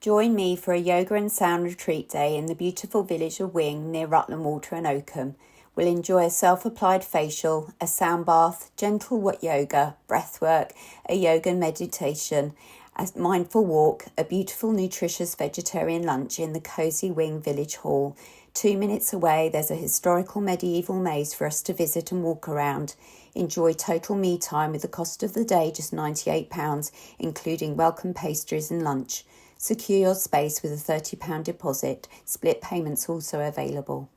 Join me for a yoga and sound retreat day in the beautiful village of Wing near Rutland Water and Oakham. We'll enjoy a self-applied facial, a sound bath, gentle yoga, breathwork, a yoga and meditation, a mindful walk, a beautiful nutritious vegetarian lunch in the cosy Wing Village Hall. 2 minutes away, there's a historical medieval maze for us to visit and walk around. Enjoy total me time with the cost of the day just £98, including welcome pastries and lunch. Secure your space with a £30 deposit. Split payments also available.